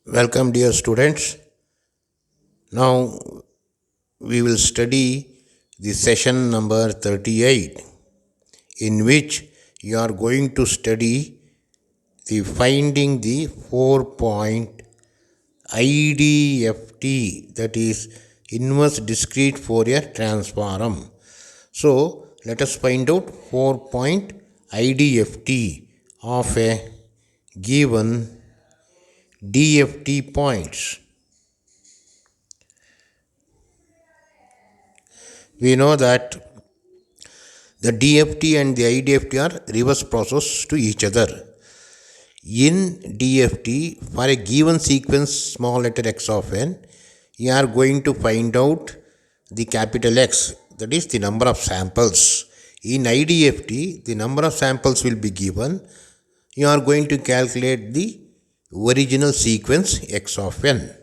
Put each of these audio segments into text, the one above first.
Welcome, dear students. Now we will study the session number 38, in which you are going to study the finding the 4-point IDFT, that is inverse discrete Fourier transform. So let us find out 4-point IDFT of a given DFT points. We know that the DFT and the IDFT are reverse process to each other. In DFT, for a given sequence small letter x of n, you are going to find out the capital X, that is the number of samples. In IDFT, the number of samples will be given. You are going to calculate the original sequence x of n.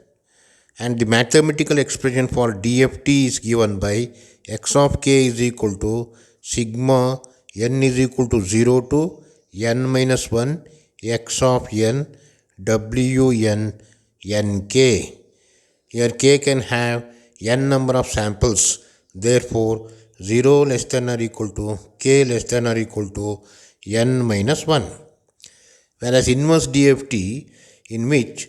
And the mathematical expression for DFT is given by x of k is equal to sigma n is equal to 0 to n minus 1 x of n w n n k. Here k can have n number of samples. Therefore, 0 less than or equal to k less than or equal to n minus 1. Whereas inverse DFT, in which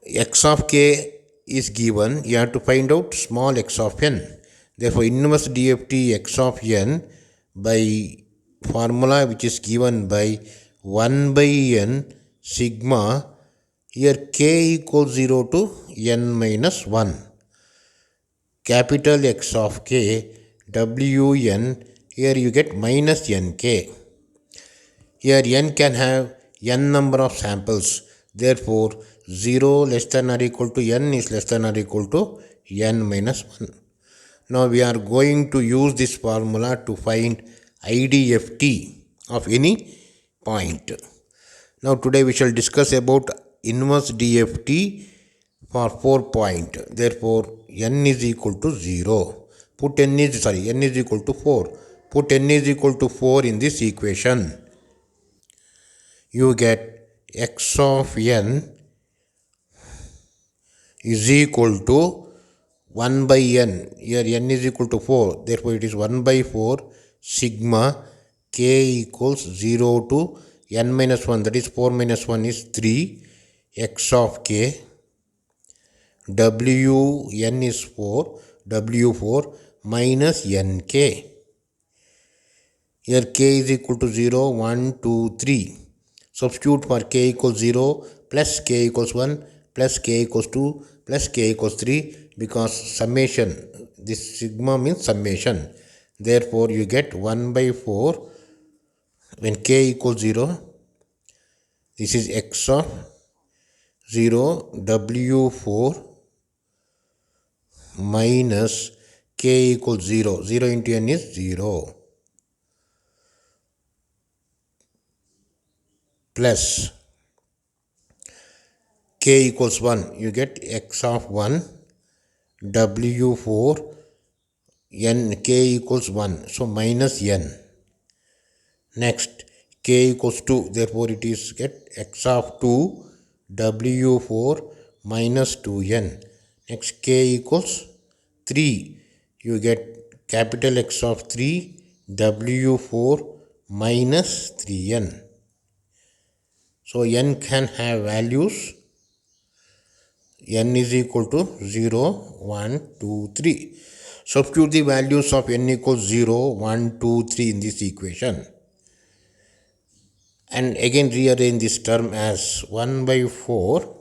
x of k is given, you have to find out small x of n. Therefore, inverse DFT x of n by formula which is given by 1 by n sigma, here k equals 0 to n minus 1. Capital X of k, w n, here you get minus nk. Here n can have n number of samples. Therefore, 0 less than or equal to n is less than or equal to n minus 1. Now we are going to use this formula to find IDFT of any point. Now today we shall discuss about inverse DFT for 4 point. Therefore, n is equal to 0. Put n is equal to 4. Put n is equal to 4 in this equation. You get x of n is equal to 1 by n. Here n is equal to 4. Therefore, it is 1 by 4 sigma k equals 0 to n minus 1. That is 4 minus 1 is 3 x of k. W n is 4. W4 minus nk. Here k is equal to 0, 1, 2, 3. Substitute for k equals 0 plus k equals 1 plus k equals 2 plus k equals 3, because summation, this sigma means summation. Therefore, you get 1 by 4 when k equals 0. This is x of 0 w4 minus k equals 0. 0 into n is 0. Plus k equals 1. You get x of 1 w4 n k equals 1. So minus n. Next k equals 2. Therefore, it is get x of 2 w4 minus 2n. Next k equals 3. You get capital X of 3 w4 minus 3n. So n can have values. N is equal to 0, 1, 2, 3. Substitute the values of n equals 0, 1, 2, 3 in this equation. And again rearrange this term as 1 by 4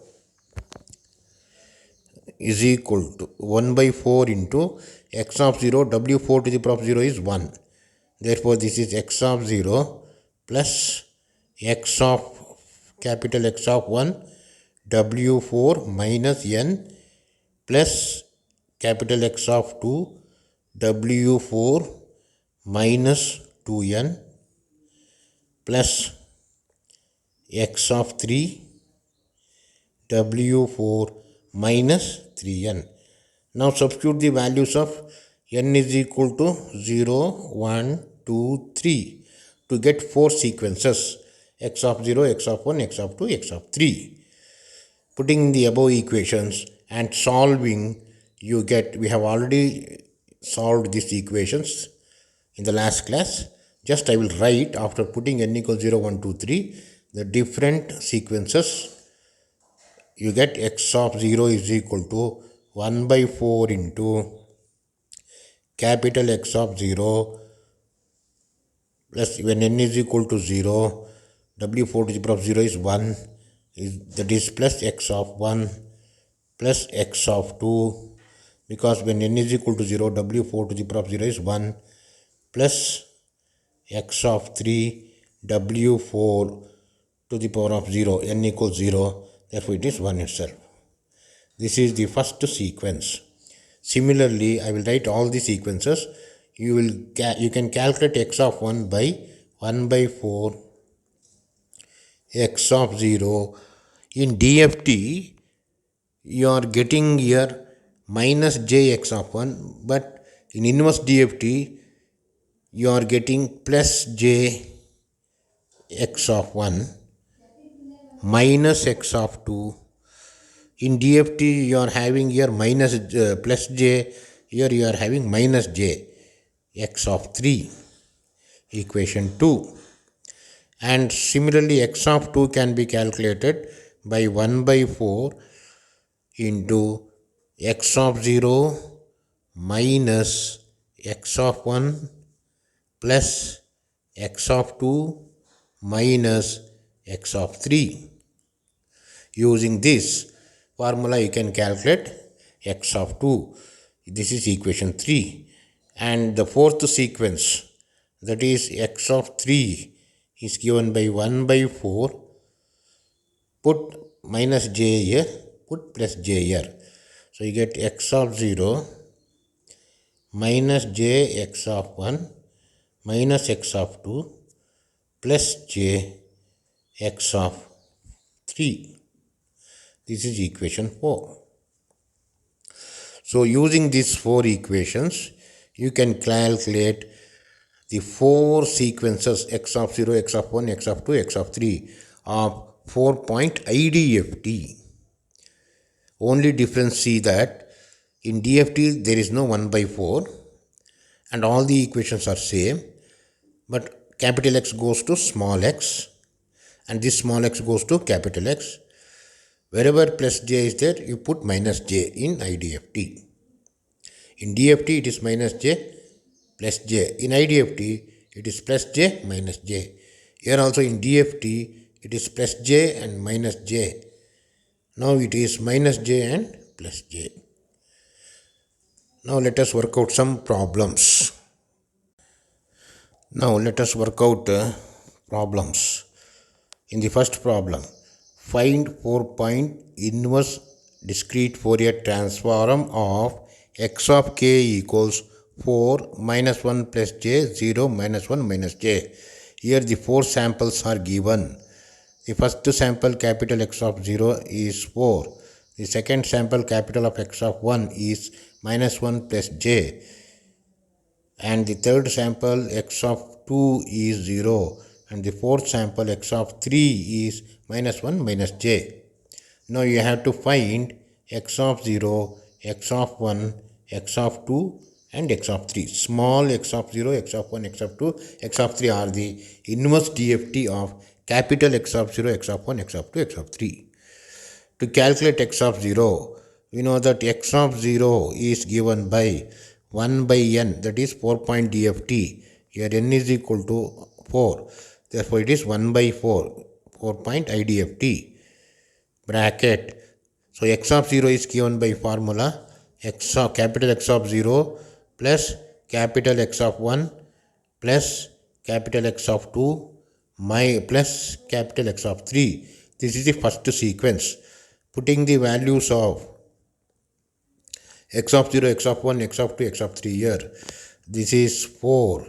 is equal to 1 by 4 into x of 0, w4 to the power of 0 is 1. Therefore, this is x of 0 plus x of capital X of 1 w4 minus n plus capital X of 2 w4 minus 2n plus x of 3 w4 minus 3n. Now substitute the values of n is equal to 0, 1, 2, 3 to get 4 sequences: x of 0, x of 1, x of 2, x of 3. putting the above equations and solving, you get, we have already solved these equations in the last class. Just I will write, after putting n equals 0, 1, 2, 3, the different sequences. You get x of 0 is equal to 1 by 4 into capital X of 0 plus, when n is equal to 0, w4 to the power of 0 is 1, that is plus x of 1 plus x of 2, because when n is equal to 0, w4 to the power of 0 is 1 plus x of 3, w4 to the power of 0, n equals 0, therefore it is 1 itself. This is the first sequence. Similarly, I will write all the sequences. You can calculate x of 1 by 1 by 4 x of 0. In DFT, you are getting here minus jx of 1, but in inverse DFT, you are getting plus j x of 1 minus x of 2. In DFT, you are having here minus plus j, here you are having minus j x of 3, equation 2. And similarly, x of 2 can be calculated by 1 by 4 into x of 0 minus x of 1 plus x of 2 minus x of 3. Using this formula, you can calculate x of 2. This is equation 3. And the fourth sequence, that is x of 3, is given by 1 by 4. Put minus j here, put plus j here. So you get x of 0 minus j x of 1 minus x of 2 plus j x of 3. This is equation 4. So using these 4 equations, you can calculate the 4 sequences x of 0, x of 1, x of 2, x of 3 of 4-point IDFT. Only difference, see that in DFT there is no 1 by 4 and all the equations are same, but capital X goes to small x and this small x goes to capital X. Wherever plus j is there, you put minus j in IDFT. In DFT, it is minus j plus j. In IDFT, it is plus j minus j. Here also in DFT, it is plus j and minus j. Now it is minus j and plus j. Now let us work out some problems. Now let us work out problems. In the first problem, find 4-point inverse discrete Fourier transform of x of k equals 4 minus 1 plus j 0 minus 1 minus j. Here the 4 samples are given. The first sample capital X of 0 is 4. The second sample capital of X of 1 is minus 1 plus j. And the third sample x of 2 is 0 and the fourth sample x of 3 is minus 1 minus j. Now you have to find x of 0, x of 1, x of 2 and x of 3. Small x of 0, x of 1, x of 2, x of 3 are the inverse DFT of capital X of 0, x of 1, x of 2, x of 3. To calculate x of 0, we know that x of 0 is given by 1 by n, that is 4-point DFT. Here n is equal to 4. Therefore, it is 1 by 4, 4-point IDFT. Bracket. So, x of 0 is given by formula x of capital X of 0 plus capital X of 1 plus capital X of 2 plus capital X of 3. This is the first sequence. Putting the values of x of 0, x of 1, x of 2, x of 3 here. This is 4.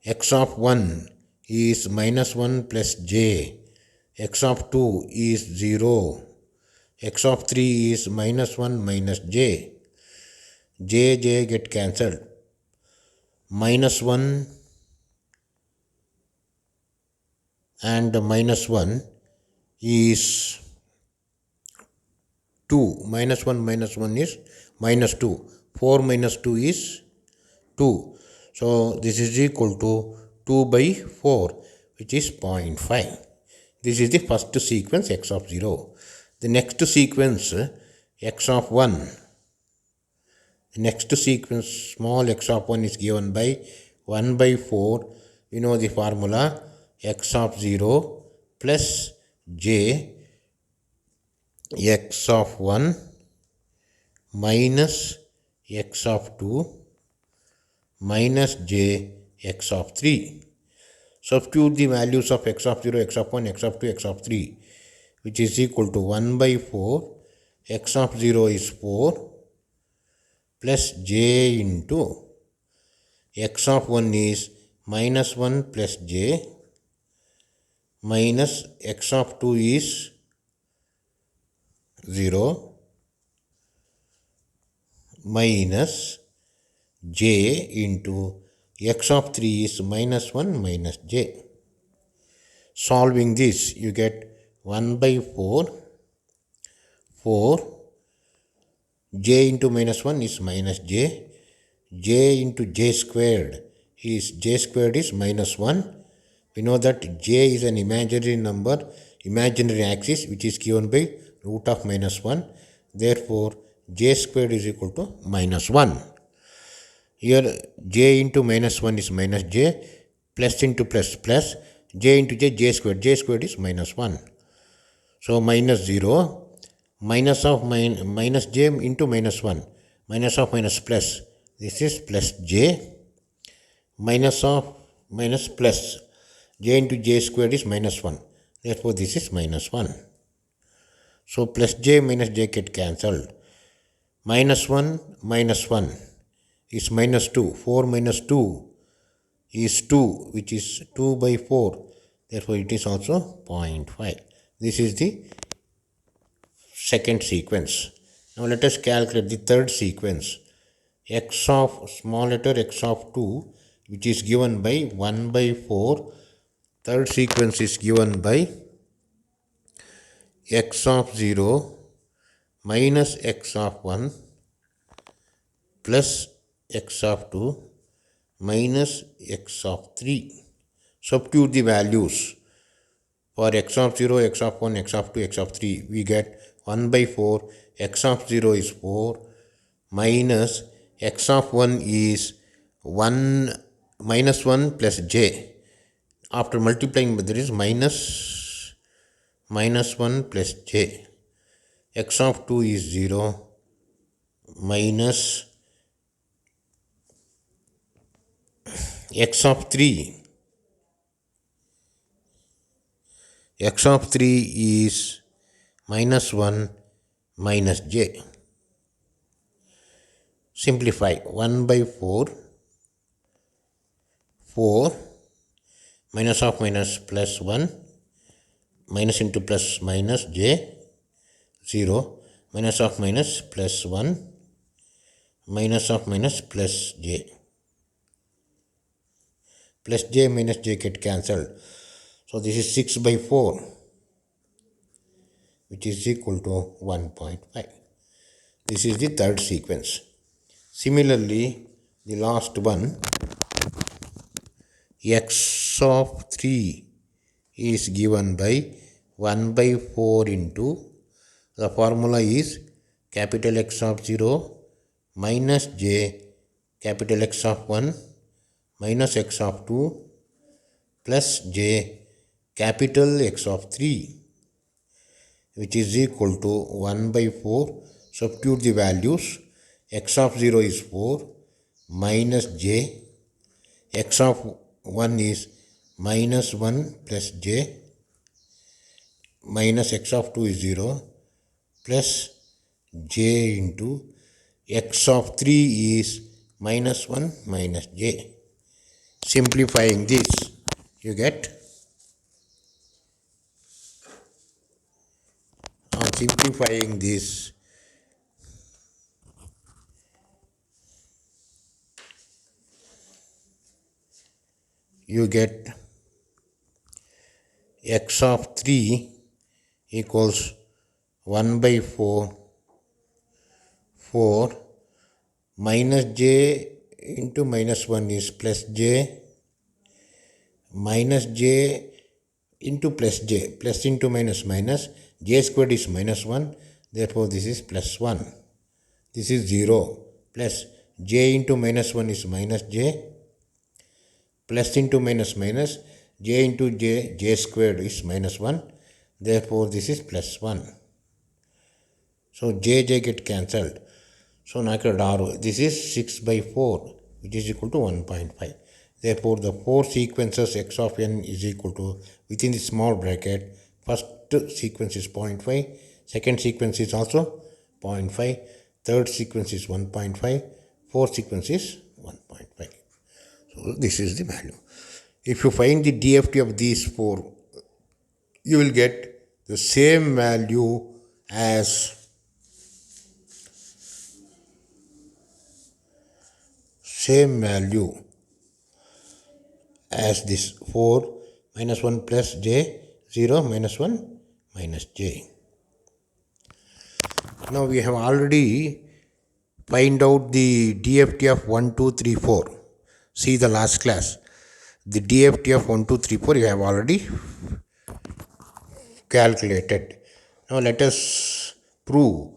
X of 1 is minus 1 plus j. X of 2 is 0. X of 3 is minus 1 minus j. J get cancelled. Minus 1 and minus 1 is 2. Minus 1 is minus 2. 4 minus 2 is 2. So this is equal to 2 by 4, which is 0.5. This is the first sequence x of 0. The next sequence x of 1. The next sequence small x of 1 is given by 1 by 4. We know the formula x of 0 plus j x of 1 minus x of 2 minus j x of 3. Substitute the values of x of 0, x of 1, x of 2, x of 3, which is equal to 1 by 4. X of 0 is 4 plus j into x of 1 is minus 1 plus j minus x of 2 is 0 minus j into x of 3 is minus 1 minus j. Solving this, you get 1 by 4, j into minus 1 is minus j into j squared is minus 1. We know that j is an imaginary number, imaginary axis, which is given by root of minus 1. Therefore, j squared is equal to minus 1. Here j into minus 1 is minus j, plus into plus, j into j squared is minus 1. So minus 0, minus j into minus 1, minus of minus plus, this is plus j, minus of minus plus, j into j squared is minus 1. Therefore, this is minus 1. So plus j minus j get cancelled. Minus 1 is minus 2. 4 minus 2 is 2, which is 2 by 4. Therefore, it is also 0.5. This is the second sequence. Now, let us calculate the third sequence. X of small letter x of 2, which is given by 1 by 4. Third sequence is given by x of 0 minus x of 1 plus x of 2 minus x of 3. Substitute the values for x of 0, x of 1, x of 2, x of 3. We get 1 by 4, x of 0 is 4 minus x of 1 is 1 minus 1 plus j. After multiplying, there is minus 1 plus j. X of 2 is 0 minus x of 3. X of 3 is minus 1 minus j. Simplify 1 by 4, minus of minus plus 1, minus into plus minus j, 0, minus of minus plus 1, minus of minus plus j. Plus j minus j get cancelled. So this is 6 by 4, which is equal to 1.5. This is the third sequence. Similarly, the last one, x of 3 is given by 1 by 4 into, the formula is capital X of 0 minus j capital X of 1 minus x of 2 plus j capital X of 3, which is equal to 1 by 4. Substitute the values. X of 0 is 4 minus j, x of 1 is minus 1 plus j, minus x of 2 is 0 plus j into x of 3 is minus 1 minus j. Simplifying this, you get, on simplifying this, you get x of 3 equals 1 by 4 4 minus j into minus 1 is plus j, minus j into plus j, plus into minus minus, j squared is minus 1, therefore this is plus 1. This is 0, plus j into minus 1 is minus j, plus into minus minus, j into j, j squared is minus 1, therefore this is plus 1. So j get cancelled. So now this is 6 by 4, which is equal to 1.5. Therefore, the 4 sequences x of n is equal to, within the small bracket, first sequence is 0.5, second sequence is also 0.5, third sequence is 1.5, fourth sequence is 1.5. So this is the value. If you find the DFT of these 4, you will get the same value as this 4 minus 1 plus j, 0 minus 1 minus j. Now we have already find out the DFT of 1, 2, 3, 4. See the last class. The DFT of 1, 2, 3, 4 you have already calculated. Now let us prove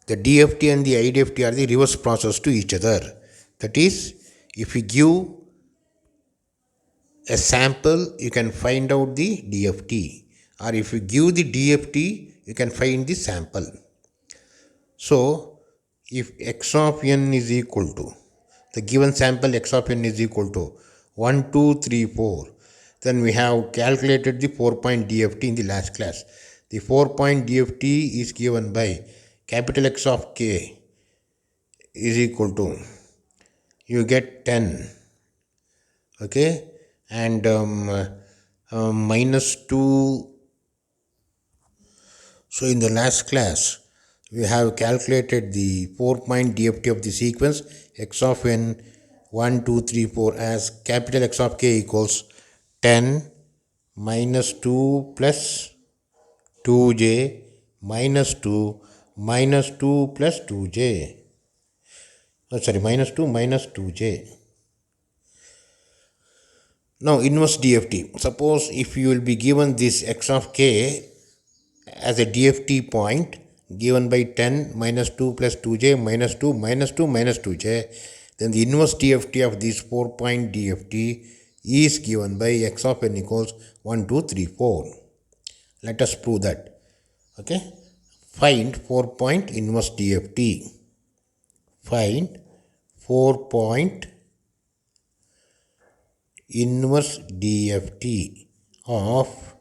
the DFT and the IDFT are the reverse process to each other. That is, if we give a sample, you can find out the DFT. Or if you give the DFT, you can find the sample. So, if x of n is equal to, the given sample x of n is equal to 1, 2, 3, 4, then we have calculated the 4-point DFT in the last class. The 4-point DFT is given by capital X of k is equal to, you get 10, okay, and minus 2. So in the last class, we have calculated the 4-point DFT of the sequence x of n 1, 2, 3, 4 as capital X of k equals 10 minus 2 plus 2j minus 2 minus 2 plus 2j. Minus 2 minus 2j. Now inverse DFT. Suppose if you will be given this x of k as a DFT point given by 10 minus 2 plus 2j minus 2 minus 2 minus 2j, then the inverse DFT of this 4-point DFT is given by x of n equals 1, 2, 3, 4. Let us prove that. Okay. Find 4-point inverse DFT. Find 4-point inverse DFT of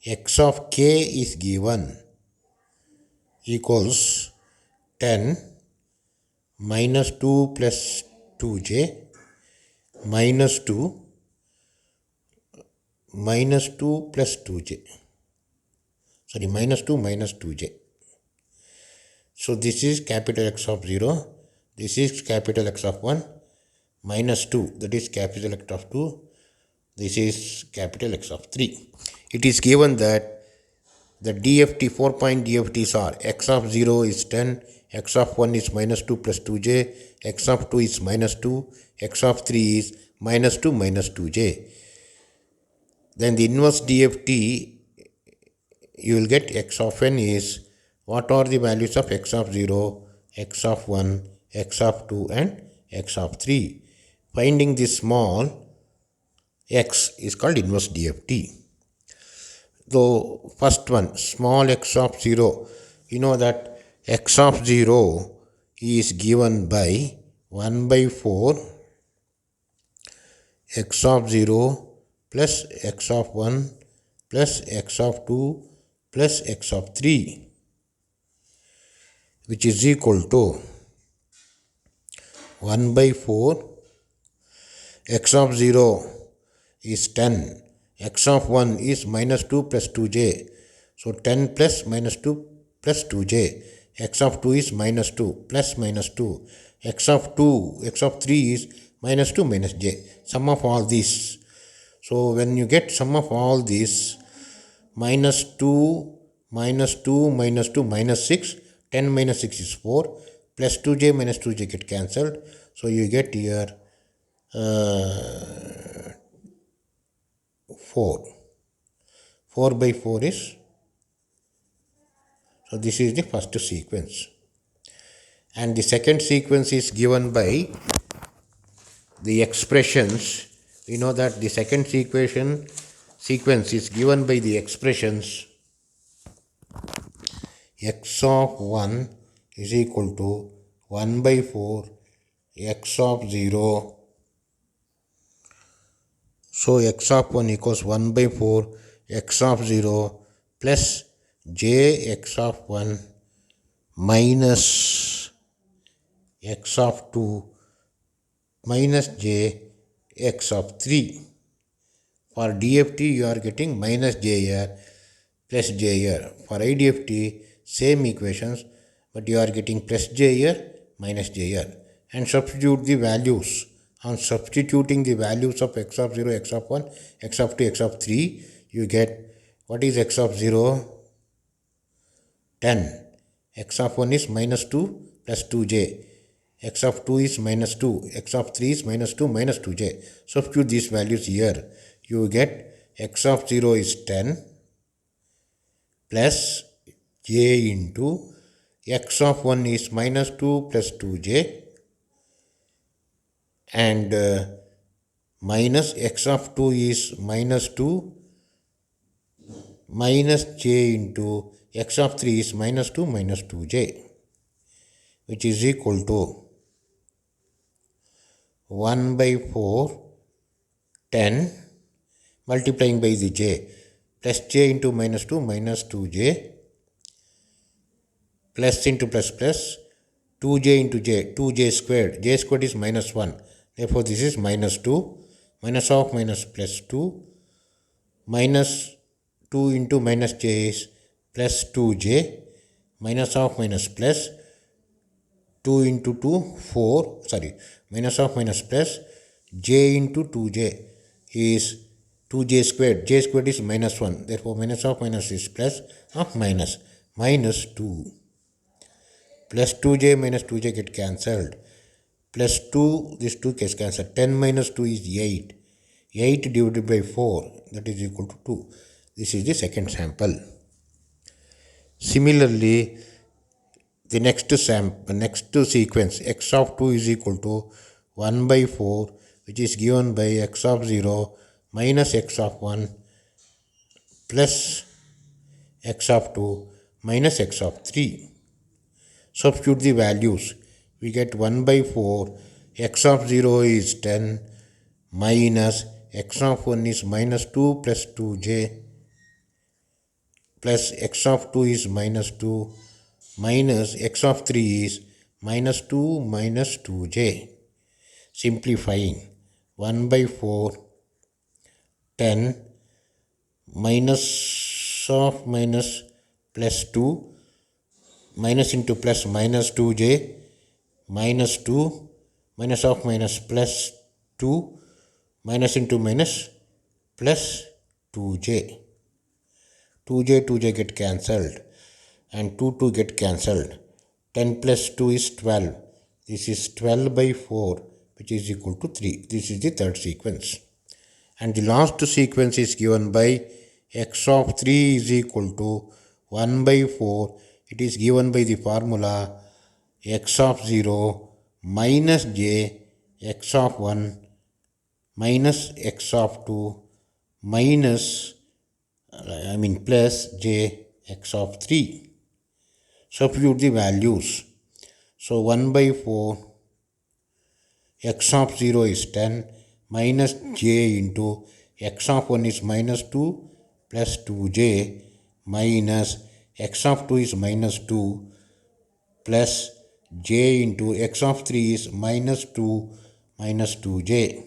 x of k is given equals 10 minus 2 plus 2j minus 2 minus 2 plus 2j. Minus 2 minus 2j. So this is capital X of 0. This is capital X of 1 minus 2. That is capital X of 2. This is capital X of 3. It is given that the DFT 4-point DFTs are x of 0 is 10, x of 1 is minus 2 plus 2j, x of 2 is minus 2, x of 3 is minus 2 minus 2j. Then the inverse DFT, you will get x of n is, what are the values of x of 0, x of 1, x of 2 and x of 3. Finding this small x is called inverse DFT. So first one, small x of 0, you know that x of 0 is given by 1 by 4 x of 0 plus x of 1 plus x of 2 plus x of 3, which is equal to 1 by 4 x of 0 is 10, x of 1 is minus 2 plus 2j, so 10 plus minus 2 plus 2j, x of 2 is minus 2 plus minus 2, x of 3 is minus 2 minus j, sum of all these. So when you get sum of all these, minus 2 minus 2 minus 2 minus 6, 10 minus 6 is 4, plus 2j minus 2j get cancelled. So you get here 4. 4 by 4 is, so this is the first sequence. And the second sequence is given by the expressions. We know that the second sequence is given by the expressions x of 1 is equal to 1 by 4 x of 0. So x of 1 equals 1 by 4 x of 0 plus j x of 1 minus x of 2 minus j x of 3. For DFT you are getting minus j here plus j here. For IDFT same equations, but you are getting plus j here minus j here. And substitute the values. On substituting the values of x of 0, x of 1, x of 2, x of 3, you get, what is x of 0? 10. X of 1 is minus 2 plus 2j. X of 2 is minus 2. X of 3 is minus 2 minus 2j. Substitute these values here. You get x of 0 is 10 plus j into x of 1 is minus 2 plus 2j and minus x of 2 is minus 2 minus j into x of 3 is minus 2 minus 2j, which is equal to 1 by 4 10 multiplying by the j plus j into minus 2 minus 2j plus into plus plus 2j into j, 2j squared is minus 1, therefore this is minus 2, minus of minus plus 2, minus 2 into minus j is plus 2j, minus of minus plus 2 into 2, 4, minus of minus plus j into 2j is 2j squared, j squared is minus 1, therefore minus of minus is plus of minus, minus 2. Plus 2j minus 2j get cancelled. Plus 2, this 2 gets cancelled. 10 minus 2 is 8. 8 divided by 4, that is equal to 2. This is the second sample. Similarly, the next sequence, x of 2 is equal to 1 by 4, which is given by x of 0 minus x of 1 plus x of 2 minus x of 3. Substitute the values. We get 1 by 4, x of 0 is 10 minus x of 1 is minus 2 plus 2j plus x of 2 is minus 2 minus x of 3 is minus 2 minus 2j. Simplifying, 1 by 4 10 minus of minus plus 2 minus into plus minus 2j minus 2 minus of minus plus 2 minus into minus plus 2j. 2j get cancelled and 2 get cancelled. 10 plus 2 is 12. This is 12 by 4, which is equal to 3. This is the third sequence. And the last sequence is given by x of 3 is equal to 1 by 4. It is given by the formula x of 0 minus j x of 1 minus x of 2 minus plus j x of 3. Substitute the values. So 1 by 4 x of 0 is 10 minus j into x of 1 is minus 2 plus 2j minus x of 2 is minus 2 plus j into x of 3 is minus 2 minus 2j,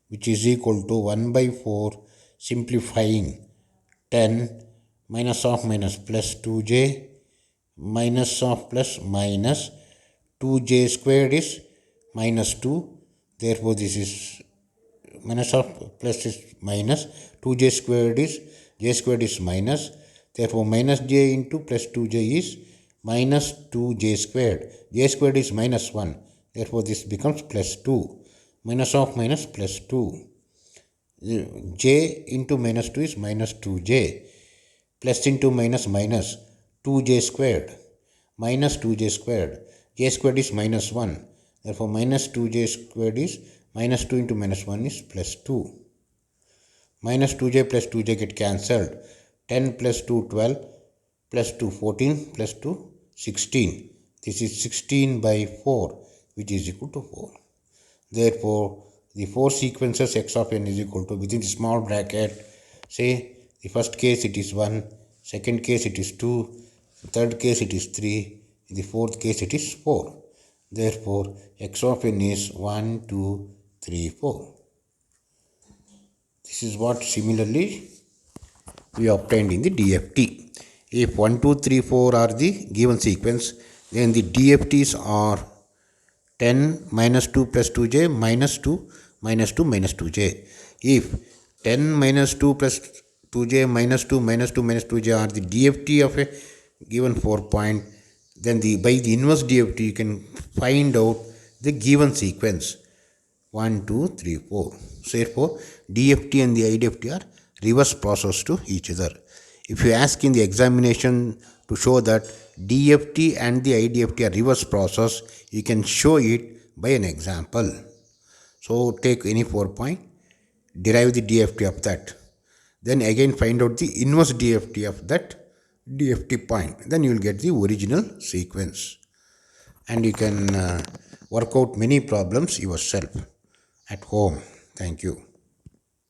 which is equal to 1 by 4 simplifying 10 minus of minus plus 2j minus of plus minus 2j squared is minus 2, therefore this is minus of plus is minus 2j squared is j squared is minus, therefore minus j into plus 2j is minus 2j squared. J squared is minus 1. Therefore, this becomes plus 2. Minus of minus plus 2. J into minus 2 is minus 2j. Plus into minus minus 2j squared. Minus 2j squared. J squared is minus 1. Therefore, minus 2j squared is minus 2 into minus 1 is plus 2. Minus 2j plus 2j get cancelled. 10 plus 2 12 plus 2 14 plus 2 16. This is 16 by 4 which is equal to 4. Therefore, the 4 sequences x of n is equal to, within the small bracket, say the first case it is 1, second case it is 2, third case it is 3, in the fourth case it is 4. Therefore, x of n is 1, 2, 3, 4. This is what similarly we obtained in the DFT. If 1, 2, 3, 4 are the given sequence, then the DFTs are 10 minus 2 plus 2j minus 2 minus 2 minus 2j. If 10 minus 2 plus 2j minus 2 minus 2 minus 2j are the DFT of a given 4 point, then by the inverse DFT you can find out the given sequence 1, 2, 3, 4. So therefore, DFT and the IDFT are reverse process to each other. If you ask in the examination to show that DFT and the IDFT are reverse process, you can show it by an example. So take any 4 point, derive the DFT of that. Then again find out the inverse DFT of that DFT point. Then you will get the original sequence. And you can work out many problems yourself at home. Thank you.